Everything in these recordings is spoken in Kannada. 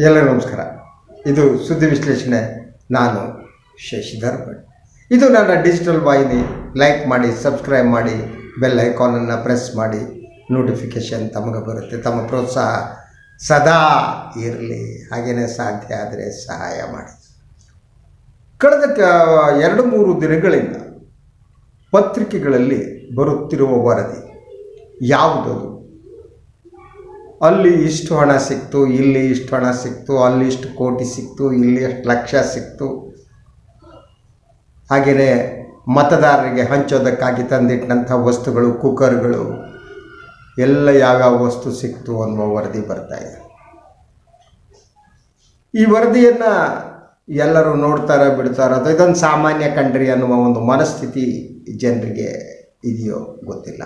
ಎಲ್ಲರಿಗೂ ನಮಸ್ಕಾರ. ಇದು ಸುದ್ದಿ ವಿಶ್ಲೇಷಣೆ. ನಾನು ಶಶಿಧರ್ ಭಟ್. ಇದು ನನ್ನ ಡಿಜಿಟಲ್ ವಾಹಿನಿ. ಲೈಕ್ ಮಾಡಿ, ಸಬ್ಸ್ಕ್ರೈಬ್ ಮಾಡಿ, ಬೆಲ್ ಐಕಾನನ್ನು ಪ್ರೆಸ್ ಮಾಡಿ. ನೋಟಿಫಿಕೇಷನ್ ತಮಗೆ ಬರುತ್ತೆ. ತಮ್ಮ ಪ್ರೋತ್ಸಾಹ ಸದಾ ಇರಲಿ. ಹಾಗೆಯೇ ಸಾಧ್ಯ ಆದರೆ ಸಹಾಯ ಮಾಡಿ. ಕಳೆದ 2-3 ದಿನಗಳಿಂದ ಪತ್ರಿಕೆಗಳಲ್ಲಿ ಬರುತ್ತಿರುವ ವರದಿ ಯಾವುದದು? ಅಲ್ಲಿ ಇಷ್ಟು ಹಣ ಸಿಕ್ತು, ಇಲ್ಲಿ ಇಷ್ಟು ಹಣ ಸಿಕ್ತು, ಅಲ್ಲಿ ಇಷ್ಟು ಕೋಟಿ ಸಿಕ್ತು, ಇಲ್ಲಿ ಎಷ್ಟು ಲಕ್ಷ ಸಿಕ್ತು, ಹಾಗೆಯೇ ಮತದಾರರಿಗೆ ಹಂಚೋದಕ್ಕಾಗಿ ತಂದಿಟ್ಟಂಥ ವಸ್ತುಗಳು, ಕುಕ್ಕರ್ಗಳು ಎಲ್ಲ ಯಾವ್ಯಾವ ವಸ್ತು ಸಿಕ್ತು ಅನ್ನುವ ವರದಿ ಬರ್ತಾ ಇದೆ. ಈ ವರದಿಯನ್ನು ಎಲ್ಲರೂ ನೋಡ್ತಾರೆ, ಬಿಡ್ತಾರೆ. ಅಥವಾ ಇದೊಂದು ಸಾಮಾನ್ಯ ಕಂಡ್ರಿ ಅನ್ನುವ ಒಂದು ಮನಸ್ಥಿತಿ ಜನರಿಗೆ ಇದೆಯೋ ಗೊತ್ತಿಲ್ಲ.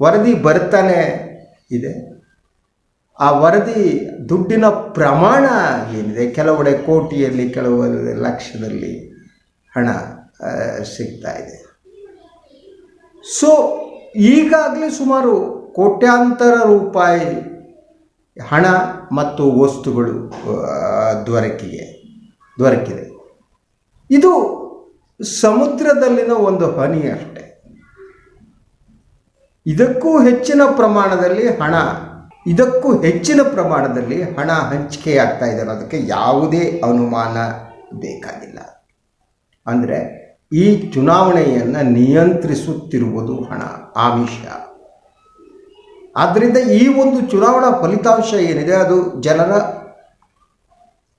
ವರದಿ ಬರ್ತಾನೆ ಇದೆ. ಆ ವರದಿ ದುಡ್ಡಿನ ಪ್ರಮಾಣ ಏನಿದೆ, ಕೆಲವೆಡೆ ಕೋಟಿಯಲ್ಲಿ, ಕೆಲವು ಲಕ್ಷದಲ್ಲಿ ಹಣ ಸಿಗ್ತಾ ಇದೆ. ಸೊ ಈಗಾಗಲೇ ಸುಮಾರು ಕೋಟ್ಯಾಂತರ ರೂಪಾಯಿ ಹಣ ಮತ್ತು ವಸ್ತುಗಳು ದೊರಕಿದೆ. ಇದು ಸಮುದ್ರದಲ್ಲಿನ ಒಂದು ಹನಿ ಅಷ್ಟೆ. ಇದಕ್ಕೂ ಹೆಚ್ಚಿನ ಪ್ರಮಾಣದಲ್ಲಿ ಹಣ ಹಂಚಿಕೆಯಾಗ್ತಾ ಇದೆ ಅನ್ನೋದಕ್ಕೆ ಯಾವುದೇ ಅನುಮಾನ ಬೇಕಾಗಿಲ್ಲ. ಅಂದರೆ ಈ ಚುನಾವಣೆಯನ್ನು ನಿಯಂತ್ರಿಸುತ್ತಿರುವುದು ಹಣ, ಆಮಿಷ. ಆದ್ದರಿಂದ ಈ ಒಂದು ಚುನಾವಣಾ ಫಲಿತಾಂಶ ಏನಿದೆ ಅದು ಜನರ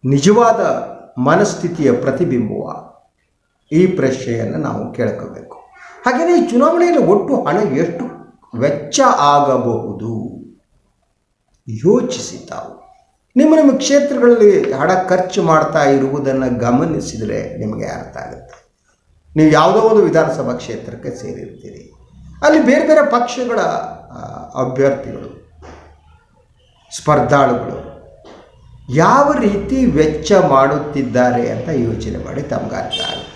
ನಿಜವಾದ ಮನಸ್ಥಿತಿಯ ಪ್ರತಿಬಿಂಬವ? ಈ ಪ್ರಶ್ನೆಯನ್ನು ನಾವು ಕೇಳ್ಕೋಬೇಕು. ಹಾಗೆಯೇ ಈ ಚುನಾವಣೆಯಲ್ಲಿ ಒಟ್ಟು ಹಣ ಎಷ್ಟು ವೆಚ್ಚ ಆಗಬಹುದು ಯೋಚಿಸಿ ತಾವು. ನಿಮ್ಮ ಕ್ಷೇತ್ರಗಳಲ್ಲಿ ಹಣ ಖರ್ಚು ಮಾಡ್ತಾ ಇರುವುದನ್ನು ಗಮನಿಸಿದರೆ ನಿಮಗೆ ಅರ್ಥ ಆಗುತ್ತೆ. ನೀವು ಯಾವುದೋ ಒಂದು ವಿಧಾನಸಭಾ ಕ್ಷೇತ್ರಕ್ಕೆ ಸೇರಿರ್ತೀರಿ. ಅಲ್ಲಿ ಬೇರೆ ಬೇರೆ ಪಕ್ಷಗಳ ಅಭ್ಯರ್ಥಿಗಳು, ಸ್ಪರ್ಧಾಳುಗಳು ಯಾವ ರೀತಿ ವೆಚ್ಚ ಮಾಡುತ್ತಿದ್ದಾರೆ ಅಂತ ಯೋಚನೆ ಮಾಡಿ ತಮ್ಗೆ ಅರ್ಥ ಆಗುತ್ತೆ.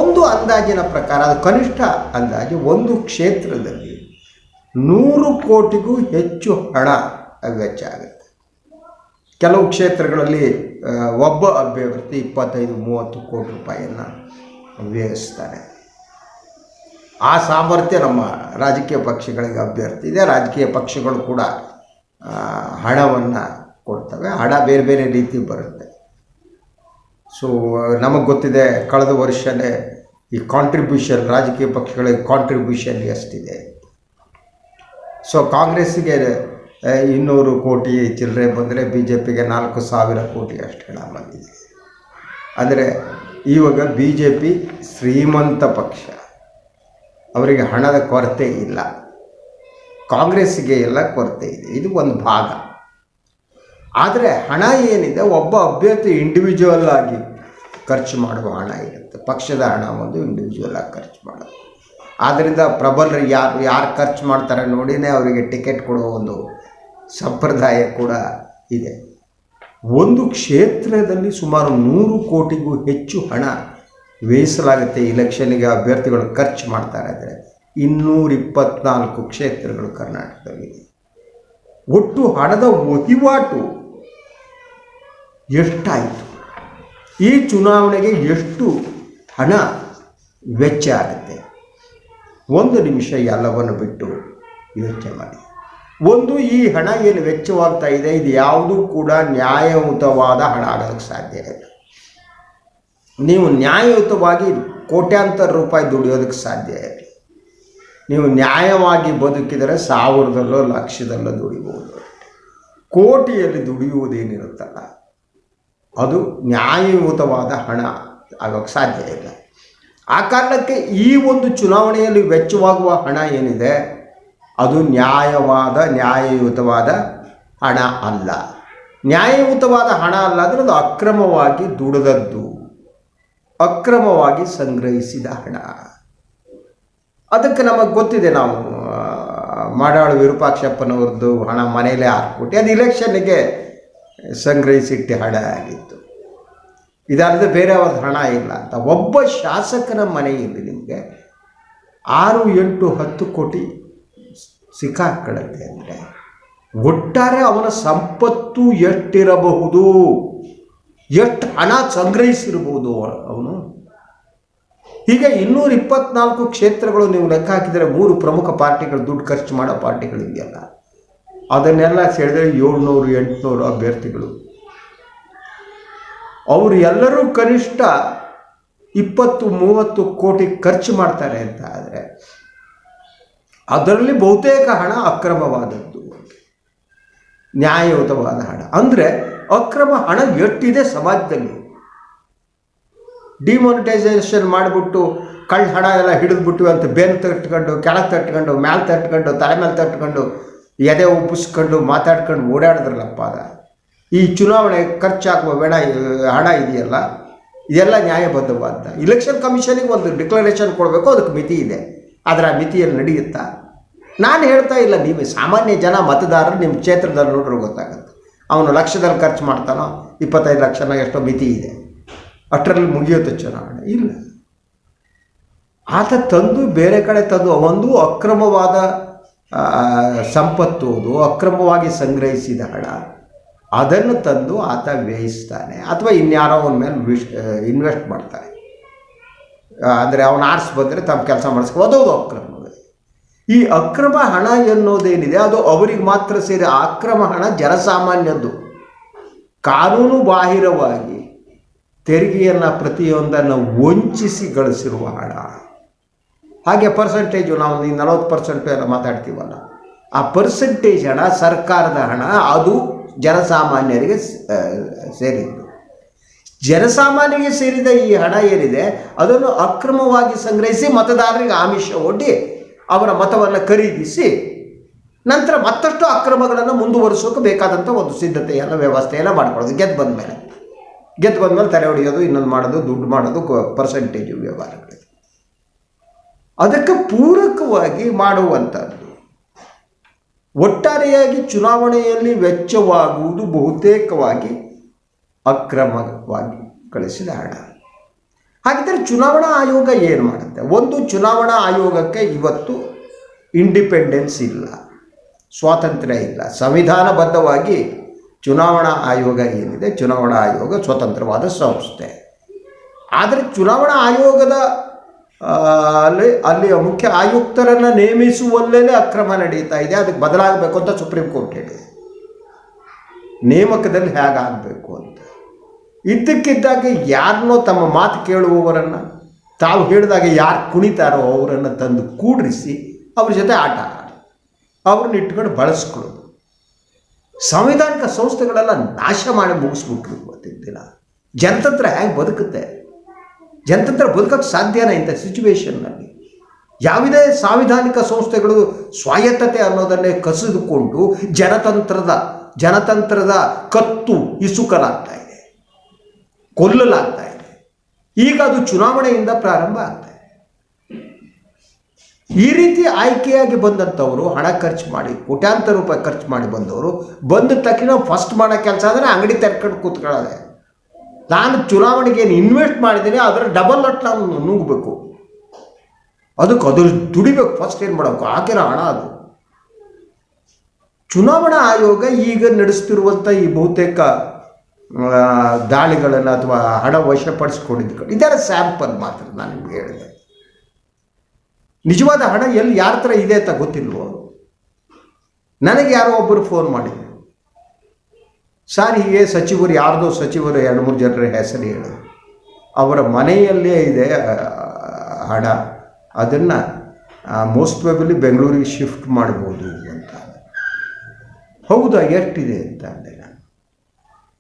ಒಂದು ಅಂದಾಜಿನ ಪ್ರಕಾರ, ಅದು ಕನಿಷ್ಠ ಅಂದಾಜು, ಒಂದು ಕ್ಷೇತ್ರದಲ್ಲಿ 100 ಕೋಟಿಗೂ ಹೆಚ್ಚು ಹಣ ವೆಚ್ಚ ಆಗುತ್ತೆ. ಕೆಲವು ಕ್ಷೇತ್ರಗಳಲ್ಲಿ ಒಬ್ಬ ಅಭ್ಯರ್ಥಿ 25-30 ಕೋಟಿ ರೂಪಾಯಿಯನ್ನು ವ್ಯಯಿಸ್ತಾನೆ. ಆ ಸಾಮರ್ಥ್ಯ ನಮ್ಮ ರಾಜಕೀಯ ಪಕ್ಷಗಳಿಗೆ ಅಭ್ಯರ್ಥಿ ಇದೆ. ರಾಜಕೀಯ ಪಕ್ಷಗಳು ಕೂಡ ಹಣವನ್ನು ಕೊಡ್ತವೆ. ಹಣ ಬೇರೆ ಬೇರೆ ರೀತಿ ಬರುತ್ತೆ. ಸೊ ನಮಗೆ ಗೊತ್ತಿದೆ, ಕಳೆದ ವರ್ಷವೇ ಈ ಕಾಂಟ್ರಿಬ್ಯೂಷನ್, ರಾಜಕೀಯ ಪಕ್ಷಗಳಿಗೆ ಕಾಂಟ್ರಿಬ್ಯೂಷನ್ ಎಷ್ಟಿದೆ. ಸೊ ಕಾಂಗ್ರೆಸ್ಸಿಗೆ 200 ಕೋಟಿ ಚಿಲ್ಲರೆ ಬಂದರೆ BJPಗೆ 4,000 ಕೋಟಿ ಅಷ್ಟು ಹಣ ಬಂದಿದೆ. ಅಂದರೆ ಇವಾಗ BJP ಶ್ರೀಮಂತ ಪಕ್ಷ, ಅವರಿಗೆ ಹಣದ ಕೊರತೆ ಇಲ್ಲ. ಕಾಂಗ್ರೆಸ್ಸಿಗೆ ಎಲ್ಲ ಕೊರತೆ ಇದೆ. ಇದು ಒಂದು ಭಾಗ. ಆದರೆ ಹಣ ಏನಿದೆ, ಒಬ್ಬ ಅಭ್ಯರ್ಥಿ ಇಂಡಿವಿಜುವಲ್ ಆಗಿ ಖರ್ಚು ಮಾಡುವ ಹಣ ಇರುತ್ತೆ. ಪಕ್ಷದ ಹಣ ಒಂದು ಇಂಡಿವಿಜುವಲ್ ಆಗಿ ಖರ್ಚು ಮಾಡೋದು. ಆದ್ದರಿಂದ ಪ್ರಬಲರು ಯಾರು ಖರ್ಚು ಮಾಡ್ತಾರೆ ನೋಡಿನೇ ಅವರಿಗೆ ಟಿಕೆಟ್ ಕೊಡುವ ಒಂದು ಸಂಪ್ರದಾಯ ಕೂಡ ಇದೆ. ಒಂದು ಕ್ಷೇತ್ರದಲ್ಲಿ ಸುಮಾರು 100 ಕೋಟಿಗೂ ಹೆಚ್ಚು ಹಣ ವ್ಯಯಿಸಲಾಗುತ್ತೆ. ಇಲೆಕ್ಷನ್ನಿಗೆ ಅಭ್ಯರ್ಥಿಗಳು ಖರ್ಚು ಮಾಡ್ತಾರೆ. ಅಂದರೆ 224 ಕ್ಷೇತ್ರಗಳು ಕರ್ನಾಟಕದಲ್ಲಿದೆ. ಒಟ್ಟು ಹಣದ ವಹಿವಾಟು ಎಷ್ಟಾಯಿತು? ಈ ಚುನಾವಣೆಗೆ ಎಷ್ಟು ಹಣ ವೆಚ್ಚ ಆಗುತ್ತೆ? ಒಂದು ನಿಮಿಷ ಎಲ್ಲವನ್ನು ಬಿಟ್ಟು ಯೋಚನೆ ಮಾಡಿ. ಒಂದು, ಈ ಹಣ ಏನು ವೆಚ್ಚವಾಗ್ತಾ ಇದೆ, ಇದು ಯಾವುದೂ ಕೂಡ ನ್ಯಾಯಯುತವಾದ ಹಣ ಆಗೋದಕ್ಕೆ ಸಾಧ್ಯ ಇಲ್ಲ. ನೀವು ನ್ಯಾಯಯುತವಾಗಿ ಕೋಟ್ಯಾಂತರ ರೂಪಾಯಿ ದುಡಿಯೋದಕ್ಕೆ ಸಾಧ್ಯ ಇಲ್ಲ. ನೀವು ನ್ಯಾಯವಾಗಿ ಬದುಕಿದರೆ 1000ದಲ್ಲೋ ಲಕ್ಷದಲ್ಲೋ ದುಡಿಬಹುದು. ಕೋಟಿಯಲ್ಲಿ ದುಡಿಯುವುದೇನಿರುತ್ತಲ್ಲ, ಅದು ನ್ಯಾಯಯುತವಾದ ಹಣ ಆಗೋಕ್ಕೆ ಸಾಧ್ಯ ಇಲ್ಲ. ಆ ಕಾರಣಕ್ಕೆ ಈ ಒಂದು ಚುನಾವಣೆಯಲ್ಲಿ ವೆಚ್ಚವಾಗುವ ಹಣ ಏನಿದೆ ಅದು ನ್ಯಾಯಯುತವಾದ ಹಣ ಅಲ್ಲ. ನ್ಯಾಯಯುತವಾದ ಹಣ ಅಲ್ಲ ಅಂದರೆ ಅದು ಅಕ್ರಮವಾಗಿ ದುಡಿದದ್ದು, ಅಕ್ರಮವಾಗಿ ಸಂಗ್ರಹಿಸಿದ ಹಣ. ಅದಕ್ಕೆ ನಮಗೆ ಗೊತ್ತಿದೆ. ನಾವು ಮಾಡಾಳು ವಿರೂಪಾಕ್ಷಪ್ಪನವ್ರದ್ದು ಹಣ ಮನೆಯಲ್ಲೇ 6 ಕೋಟಿ, ಅದು ಇಲೆಕ್ಷನ್ನಿಗೆ ಸಂಗ್ರಹಿಸಿಟ್ಟ ಹಣ ಆಗಿತ್ತು. ಇದಲ್ಲದೆ ಬೇರೆ ಅವ್ರದ್ದು ಹಣ ಇಲ್ಲ ಅಂತ. ಒಬ್ಬ ಶಾಸಕನ ಮನೆಯಲ್ಲಿ ನಿಮಗೆ 6, 8, 10 ಕೋಟಿ ಸಿಕ್ಕಾಕೊಳ್ಳುತ್ತೆ ಅಂದರೆ ಒಟ್ಟಾರೆ ಅವನ ಸಂಪತ್ತು ಎಷ್ಟಿರಬಹುದು, ಎಷ್ಟು ಹಣ ಸಂಗ್ರಹಿಸಿರಬಹುದು ಅವನು. ಹೀಗೆ 224 ಕ್ಷೇತ್ರಗಳು ನೀವು ಲೆಕ್ಕ ಹಾಕಿದರೆ 3 ಪ್ರಮುಖ ಪಾರ್ಟಿಗಳು, ದುಡ್ಡು ಖರ್ಚು ಮಾಡೋ ಪಾರ್ಟಿಗಳಿದೆಯಲ್ಲ, ಅದನ್ನೆಲ್ಲ ಸೇರಿದರೆ 700-800 ಅಭ್ಯರ್ಥಿಗಳು. ಅವರು ಎಲ್ಲರೂ ಕನಿಷ್ಠ 20-30 ಕೋಟಿ ಖರ್ಚು ಮಾಡ್ತಾರೆ ಅಂತ ಆದರೆ ಅದರಲ್ಲಿ ಬಹುತೇಕ ಹಣ ಅಕ್ರಮವಾದದ್ದು, ನ್ಯಾಯಯುತವಾದ ಹಣ. ಅಂದರೆ ಅಕ್ರಮ ಹಣ ಎಷ್ಟಿದೆ ಸಮಾಜದಲ್ಲಿ. ಡಿಮಾನಿಟೈಸೇಷನ್ ಮಾಡಿಬಿಟ್ಟು ಕಳ್ಳ ಹಣ ಎಲ್ಲ ಹಿಡಿದ್ಬಿಟ್ಟು ಅಂತ ಬೆನ್ನು ತಟ್ಕೊಂಡು, ಕೆಳಗೆ ತಟ್ಕೊಂಡು, ಮೇಲೆ ತಟ್ಕೊಂಡು, ತಲೆ ಮೇಲೆ ತಟ್ಕೊಂಡು, ಎದೆ ಉಬ್ಬಿಸ್ಕೊಂಡು ಮಾತಾಡ್ಕೊಂಡು ಓಡಾಡಿದ್ರಲ್ಲಪ್ಪ. ಈ ಚುನಾವಣೆ ಖರ್ಚಾಗುವ ಹಣ ಇದೆಯಲ್ಲ, ಇದೆಲ್ಲ ನ್ಯಾಯಬದ್ಧವಾದ. ಇಲೆಕ್ಷನ್ ಕಮಿಷನಿಗೆ ಒಂದು ಡಿಕ್ಲರೇಷನ್ ಕೊಡಬೇಕು, ಅದಕ್ಕೆ ಮಿತಿ ಇದೆ. ಆದರೆ ಆ ಮಿತಿಯಲ್ಲಿ ನಡೆಯುತ್ತಾ? ನಾನು ಹೇಳ್ತಾ ಇಲ್ಲ, ನೀವು ಸಾಮಾನ್ಯ ಜನ ಮತದಾರರು ನಿಮ್ಮ ಕ್ಷೇತ್ರದಲ್ಲಿ ನೋಡ್ರೆ ಗೊತ್ತಾಗುತ್ತೆ. ಅವನು ಲಕ್ಷದಲ್ಲಿ ಖರ್ಚು ಮಾಡ್ತಾನೋ, 25 ಲಕ್ಷನ ಎಷ್ಟೋ ಮಿತಿ ಇದೆ, ಅಷ್ಟರಲ್ಲಿ ಮುಗಿಯುತ್ತೆ ಚುನಾವಣೆ. ಇಲ್ಲ, ಆತ ತಂದು ಬೇರೆ ಕಡೆ ತಂದು ಒಂದು ಅಕ್ರಮವಾದ ಸಂಪತ್ತು, ಅದು ಅಕ್ರಮವಾಗಿ ಸಂಗ್ರಹಿಸಿದ ಹಣ, ಅದನ್ನು ತಂದು ಆತ ವ್ಯಯಿಸ್ತಾನೆ ಅಥವಾ ಇನ್ಯಾರೋ ಅವನ ಮೇಲೆ ಇನ್ವೆಸ್ಟ್ ಮಾಡ್ತಾನೆ. ಅಂದರೆ ಅವನು ಆರ್ಸ್ ಬಂದರೆ ತಮ್ಮ ಕೆಲಸ ಮಾಡಿಸ್ಕೋದು, ಅದು ಅಕ್ರಮ. ಈ ಅಕ್ರಮ ಹಣ ಎನ್ನುವುದೇನಿದೆ ಅದು ಅವರಿಗೆ ಮಾತ್ರ ಸೇರಿ. ಅಕ್ರಮ ಹಣ ಜನಸಾಮಾನ್ಯದ್ದು. ಕಾನೂನು ಬಾಹಿರವಾಗಿ ತೆರಿಗೆಯನ್ನು ಪ್ರತಿಯೊಂದನ್ನು ವಂಚಿಸಿ ಗಳಿಸಿರುವ ಹಣ. ಹಾಗೆ ಪರ್ಸೆಂಟೇಜು, ನಾವು 40% ಎಲ್ಲ ಮಾತಾಡ್ತೀವಲ್ಲ, ಆ ಪರ್ಸೆಂಟೇಜ್ ಹಣ ಸರ್ಕಾರದ ಹಣ, ಅದು ಜನಸಾಮಾನ್ಯರಿಗೆ ಸೇರಿದ್ದು. ಜನಸಾಮಾನ್ಯರಿಗೆ ಸೇರಿದ ಈ ಹಣ ಏನಿದೆ ಅದನ್ನು ಅಕ್ರಮವಾಗಿ ಸಂಗ್ರಹಿಸಿ ಮತದಾರರಿಗೆ ಆಮಿಷ ಒಡ್ಡಿ ಅವರ ಮತವನ್ನು ಖರೀದಿಸಿ ನಂತರ ಮತ್ತಷ್ಟು ಅಕ್ರಮಗಳನ್ನು ಮುಂದುವರಿಸೋಕೆ ಬೇಕಾದಂಥ ಒಂದು ಸಿದ್ಧತೆಯನ್ನು, ವ್ಯವಸ್ಥೆಯನ್ನು ಮಾಡಿಕೊಳ್ಳೋದು. ಗೆದ್ದು ಬಂದಮೇಲೆ ತಲೆ ಹೊಡೆಯೋದು, ಇನ್ನೊಂದು ಮಾಡೋದು, ದುಡ್ಡು ಮಾಡೋದು, ಪರ್ಸೆಂಟೇಜು ವ್ಯವಹಾರಗಳು. ಅದಕ್ಕೆ ಪೂರಕವಾಗಿ ಮಾಡುವಂಥದ್ದು. ಒಟ್ಟಾರೆಯಾಗಿ ಚುನಾವಣೆಯಲ್ಲಿ ವೆಚ್ಚವಾಗುವುದು ಬಹುತೇಕವಾಗಿ ಅಕ್ರಮವಾಗಿ ಗಳಿಸಿದ ಹಣ. ಹಾಗಿದ್ದರೆ ಚುನಾವಣಾ ಆಯೋಗ ಏನು ಮಾಡುತ್ತೆ? ಒಂದು, ಚುನಾವಣಾ ಆಯೋಗಕ್ಕೆ ಇವತ್ತು ಇಂಡಿಪೆಂಡೆನ್ಸ್ ಇಲ್ಲ, ಸ್ವಾತಂತ್ರ್ಯ ಇಲ್ಲ. ಸಂವಿಧಾನಬದ್ಧವಾಗಿ ಚುನಾವಣಾ ಆಯೋಗ ಏನಿದೆ, ಚುನಾವಣಾ ಆಯೋಗ ಸ್ವತಂತ್ರವಾದ ಸಂಸ್ಥೆ. ಆದರೆ ಚುನಾವಣಾ ಆಯೋಗದ ಅಲ್ಲಿಯ ಮುಖ್ಯ ಆಯುಕ್ತರನ್ನು ನೇಮಿಸುವಲ್ಲೇ ಅಕ್ರಮ ನಡೀತಾ ಇದೆ. ಅದಕ್ಕೆ ಬದಲಾಗಬೇಕು ಅಂತ ಸುಪ್ರೀಂ ಕೋರ್ಟ್ ಹೇಳಿದೆ. ನೇಮಕದಲ್ಲಿ ಹೇಗಾಗಬೇಕು ಅಂತ. ಇದ್ದಕ್ಕಿದ್ದಾಗ ಯಾರನ್ನೋ ತಮ್ಮ ಮಾತು ಕೇಳುವವರನ್ನು, ತಾವು ಹೇಳಿದಾಗ ಯಾರು ಕುಣಿತಾರೋ ಅವರನ್ನು ತಂದು ಕೂಡಿಸಿ ಅವ್ರ ಜೊತೆ ಆಟ ಆಡಿ ಅವ್ರನ್ನ ಇಟ್ಕೊಂಡು ಬಳಸ್ಕೊಳ್ಳೋದು. ಸಂವಿಧಾನಿಕ ಸಂಸ್ಥೆಗಳೆಲ್ಲ ನಾಶ ಮಾಡಿ ಮುಗಿಸ್ಬಿಟ್ರು. ಇವತ್ತಿನ ದಿನ ಜನತಂತ್ರ ಹೇಗೆ ಬದುಕುತ್ತೆ? ಜನತಂತ್ರ ಬದುಕೋಕ್ಕೆ ಸಾಧ್ಯನೇ ಇಂಥ ಸಿಚುವೇಶನ್ನಲ್ಲಿ? ಯಾವುದೇ ಸಾಂವಿಧಾನಿಕ ಸಂಸ್ಥೆಗಳು ಸ್ವಾಯತ್ತತೆ ಅನ್ನೋದನ್ನೇ ಕಸಿದುಕೊಂಡು ಜನತಂತ್ರದ ಕತ್ತು ಇಸುಕಲಾಗ್ತಾ ಇದೆ, ಕೊಲ್ಲಲಾಗ್ತಾ ಇದೆ. ಈಗ ಅದು ಚುನಾವಣೆಯಿಂದ ಪ್ರಾರಂಭ ಆಗ್ತಾ ಇದೆ. ಈ ರೀತಿ ಆಯ್ಕೆಯಾಗಿ ಬಂದಂಥವರು, ಹಣ ಖರ್ಚು ಮಾಡಿ ಕೋಟ್ಯಾಂತರ ರೂಪಾಯಿ ಖರ್ಚು ಮಾಡಿ ಬಂದವರು, ಬಂದ ತಕ್ಷಣ ಫಸ್ಟ್ ಮಾಡೋ ಕೆಲಸ ಅಂದರೆ ಅಂಗಡಿ ತೆರ್ಕೊಂಡು ಕೂತ್ಕೊಳ್ಳೋದೆ. ನಾನು ಚುನಾವಣೆಗೆ ಏನು ಇನ್ವೆಸ್ಟ್ ಮಾಡಿದ್ದೀನಿ ಅದರ ಡಬಲ್ ಅಟ್ ನಾನು ನುಂಗಬೇಕು, ಅದಕ್ಕೆ ಅದ್ರ ದುಡಿಬೇಕು. ಫಸ್ಟ್ ಏನು ಮಾಡಬೇಕು? ಹಾಕಿರೋ ಹಣ ಅದು. ಚುನಾವಣಾ ಆಯೋಗ ಈಗ ನಡೆಸ್ತಿರುವಂಥ ಈ ಬಹುತೇಕ ದಾಳಿಗಳನ್ನು ಅಥವಾ ಹಣ ವಶಪಡಿಸ್ಕೊಂಡಿದ್ದು ಇದರ ಸ್ಯಾಂಪಲ್ ಮಾತ್ರ ನಾನು ನಿಮ್ಗೆ ಹೇಳಿದೆ. ನಿಜವಾದ ಹಣ ಎಲ್ಲಿ ಯಾರ ಥರ ಇದೆ ಅಂತ ಗೊತ್ತಿಲ್ವೋ? ನನಗೆ ಯಾರೋ ಒಬ್ಬರು ಫೋನ್ ಮಾಡಿದ್ರು, ಸರ್ ಹೀಗೆ ಸಚಿವರು, ಯಾರ್ದೋ ಸಚಿವರು 2-3 ಜನರ ಹೆಸರು ಹೇಳೋದು, ಅವರ ಮನೆಯಲ್ಲೇ ಇದೆ ಹಣ, ಅದನ್ನು ಮೋಸ್ಟ್ ಪ್ರಾಬಬ್ಲಿ ಬೆಂಗಳೂರಿಗೆ ಶಿಫ್ಟ್ ಮಾಡ್ಬೋದು ಅಂತ. ಹೌದಾ, ಎಷ್ಟಿದೆ ಅಂತ ಅಂದೆ ನಾನು.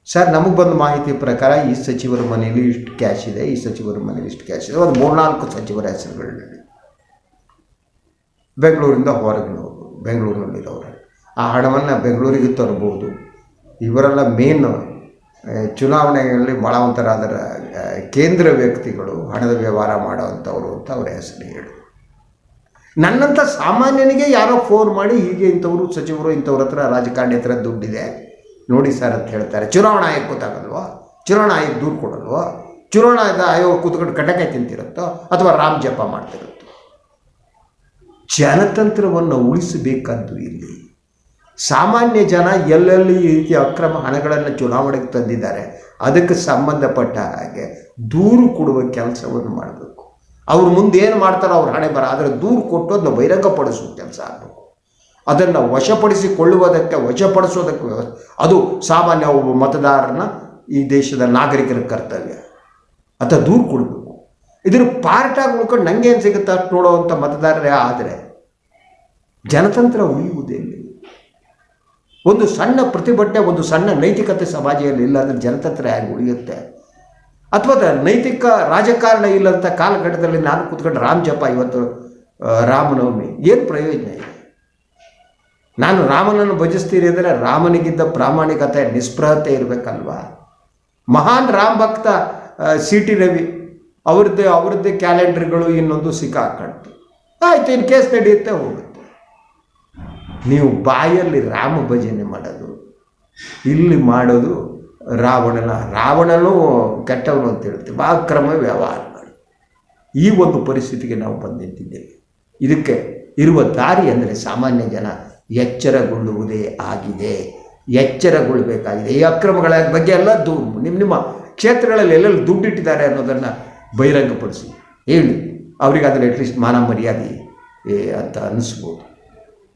ಸರ್ ನಮಗೆ ಬಂದ ಮಾಹಿತಿ ಪ್ರಕಾರ ಈ ಸಚಿವರ ಮನೆಯಲ್ಲಿ ಇಷ್ಟು ಕ್ಯಾಶ್ ಇದೆ, ಈ ಸಚಿವರ ಮನೇಲಿ ಇಷ್ಟು ಕ್ಯಾಶ್ ಇದೆ. ಒಂದು 3-4 ಸಚಿವರ ಹೆಸರುಗಳು ಬೆಂಗಳೂರಿಂದ ಹೊರಗೆ ಬೆಂಗಳೂರಿನಲ್ಲಿರೋರು. ಆ ಹಣವನ್ನು ಬೆಂಗಳೂರಿಗೆ ತರಬಹುದು. ಇವರೆಲ್ಲ ಮೇನ್ ಚುನಾವಣೆಯಲ್ಲಿ ಭಾಳ ಒಂಥರ ಅದರ ಕೇಂದ್ರ ವ್ಯಕ್ತಿಗಳು, ಹಣದ ವ್ಯವಹಾರ ಮಾಡೋವಂಥವ್ರು ಅಂತ ಅವ್ರ ಹೆಸರು ಹೇಳಿ. ನನ್ನಂಥ ಸಾಮಾನ್ಯನಿಗೆ ಯಾರೋ ಫೋನ್ ಮಾಡಿ ಹೀಗೆ ಇಂಥವರು ಸಚಿವರು ಇಂಥವ್ರ ಹತ್ರ ರಾಜಕಾರಣಿ ಹತ್ರ ದುಡ್ಡಿದೆ ನೋಡಿ ಸರ್ ಅಂತ ಹೇಳ್ತಾರೆ. ಚುನಾವಣಾ ಆಯೋಗ ಗೊತ್ತಾಗಲ್ವೋ? ಚುನಾವಣಾ ಆಯೋಗ ದೂರು ಕೊಡಲ್ವೋ? ಚುನಾವಣಾ ಆಯೋಗ ಕೂತ್ಕೊಂಡು ಕಟಕಾಯಿ ತಿಂತಿರುತ್ತೋ ಅಥವಾ ರಾಮ್ ಜಪ ಮಾಡ್ತಿರುತ್ತೋ? ಜನತಂತ್ರವನ್ನು ಉಳಿಸಬೇಕಾದ್ದು ಇಲ್ಲಿ ಸಾಮಾನ್ಯ ಜನ ಎಲ್ಲೆಲ್ಲಿ ಈ ರೀತಿಯ ಅಕ್ರಮ ಹಣಗಳನ್ನು ಚುನಾವಣೆಗೆ ತಂದಿದ್ದಾರೆ ಅದಕ್ಕೆ ಸಂಬಂಧಪಟ್ಟ ಹಾಗೆ ದೂರು ಕೊಡುವ ಕೆಲಸವನ್ನು ಮಾಡಬೇಕು. ಅವ್ರು ಮುಂದೆ ಏನು ಮಾಡ್ತಾರೋ ಅವ್ರ ಹಣೆ ಬರ, ಆದರೆ ದೂರು ಕೊಟ್ಟು ಅದನ್ನು ಬಹಿರಂಗಪಡಿಸುವ ಕೆಲಸ ಆಗಬೇಕು. ಅದನ್ನು ವಶಪಡಿಸೋದಕ್ಕೆ ಅದು ಸಾಮಾನ್ಯ ಒಬ್ಬ ಮತದಾರನ ಈ ದೇಶದ ನಾಗರಿಕರ ಕರ್ತವ್ಯ. ಅಥವಾ ದೂರು ಕೊಡಬೇಕು. ಇದ್ರ ಪಾರ್ಟಾಗಿ ಉಳ್ಕೊಂಡು ನನಗೇನು ಸಿಗುತ್ತೆ ಅಷ್ಟು ನೋಡೋವಂಥ ಮತದಾರರೇ ಆದರೆ ಜನತಂತ್ರ ಉಳಿಯುವುದಿಲ್ಲ. ಒಂದು ಸಣ್ಣ ಪ್ರತಿಭಟನೆ, ಒಂದು ಸಣ್ಣ ನೈತಿಕತೆ ಸಮಾಜದಲ್ಲಿ ಇಲ್ಲ ಅಂದರೆ ಜನತಂತ್ರ ಹೇಗೆ ಉಳಿಯುತ್ತೆ? ಅಥವಾ ನೈತಿಕ ರಾಜಕಾರಣ ಇಲ್ಲಂಥ ಕಾಲಘಟ್ಟದಲ್ಲಿ ನಾನು ಕೂತ್ಕೊಂಡು ರಾಮ ಜಪ, ಇವತ್ತು ರಾಮನವಮಿ, ಏನು ಪ್ರಯೋಜನ ಇದೆ? ನಾನು ರಾಮನನ್ನು ಭಜಿಸ್ತೀರಿ ಅಂದರೆ ರಾಮನಿಗಿದ್ದ ಪ್ರಾಮಾಣಿಕತೆ, ನಿಸ್ಪೃಹತೆ ಇರಬೇಕಲ್ವಾ? ಮಹಾನ್ ರಾಮ ಭಕ್ತ ಸಿ ಟಿ ರವಿ ಅವರದ್ದೇ ಕ್ಯಾಲೆಂಡರ್ಗಳು ಇನ್ನೊಂದು ಸಿಕ್ಕಾಕಂತು, ಆಯಿತು, ಇನ್ನು ಕೇಸ್ ನಡೆಯುತ್ತೆ, ಹೋಗುತ್ತೆ. ನೀವು ಬಾಯಲ್ಲಿ ರಾಮ ಭಜನೆ ಮಾಡೋದು, ಇಲ್ಲಿ ಮಾಡೋದು ರಾವಣನೂ ಕೆಟ್ಟವನು ಅಂತ ಹೇಳ್ತೀವಿ, ಅಕ್ರಮ ವ್ಯವಹಾರ ಮಾಡಿ ಈ ಒಂದು ಪರಿಸ್ಥಿತಿಗೆ ನಾವು ಬಂದಿದ್ದೇವೆ. ಇದಕ್ಕೆ ಇರುವ ದಾರಿ ಅಂದರೆ ಸಾಮಾನ್ಯ ಜನ ಎಚ್ಚರಗೊಳ್ಳುವುದೇ ಆಗಿದೆ. ಎಚ್ಚರಗೊಳ್ಳಬೇಕಾಗಿದೆ. ಈ ಅಕ್ರಮಗಳ ಬಗ್ಗೆ ಎಲ್ಲ ನಿಮ್ಮ ಕ್ಷೇತ್ರಗಳಲ್ಲಿ ಎಲ್ಲೆಲ್ಲಿ ದುಡ್ಡಿಟ್ಟಿದ್ದಾರೆ ಅನ್ನೋದನ್ನು ಬಹಿರಂಗಪಡಿಸಿ ಹೇಳಿ, ಅವರಿಗೆ ಅದನ್ನು ಅಟ್ಲೀಸ್ಟ್ ಮಾನ ಮರ್ಯಾದೆ ಅಂತ ಅನ್ನಿಸ್ಬೋದು.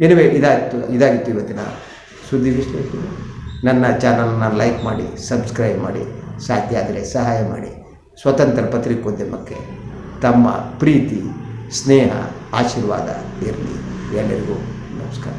ಎನಿವೆ, ಇದಾಗಿತ್ತು ಇವತ್ತಿನ ಸುದ್ದಿ ವಿಶ್ಲೇಷಣೆ. ನನ್ನ ಚಾನಲ್ನ ಲೈಕ್ ಮಾಡಿ, ಸಬ್ಸ್ಕ್ರೈಬ್ ಮಾಡಿ, ಸಾಧ್ಯ ಆದರೆ ಸಹಾಯ ಮಾಡಿ. ಸ್ವತಂತ್ರ ಪತ್ರಿಕೋದ್ಯಮಕ್ಕೆ ತಮ್ಮ ಪ್ರೀತಿ, ಸ್ನೇಹ, ಆಶೀರ್ವಾದ ಇರಲಿ. ಎಲ್ಲರಿಗೂ ನಮಸ್ಕಾರ.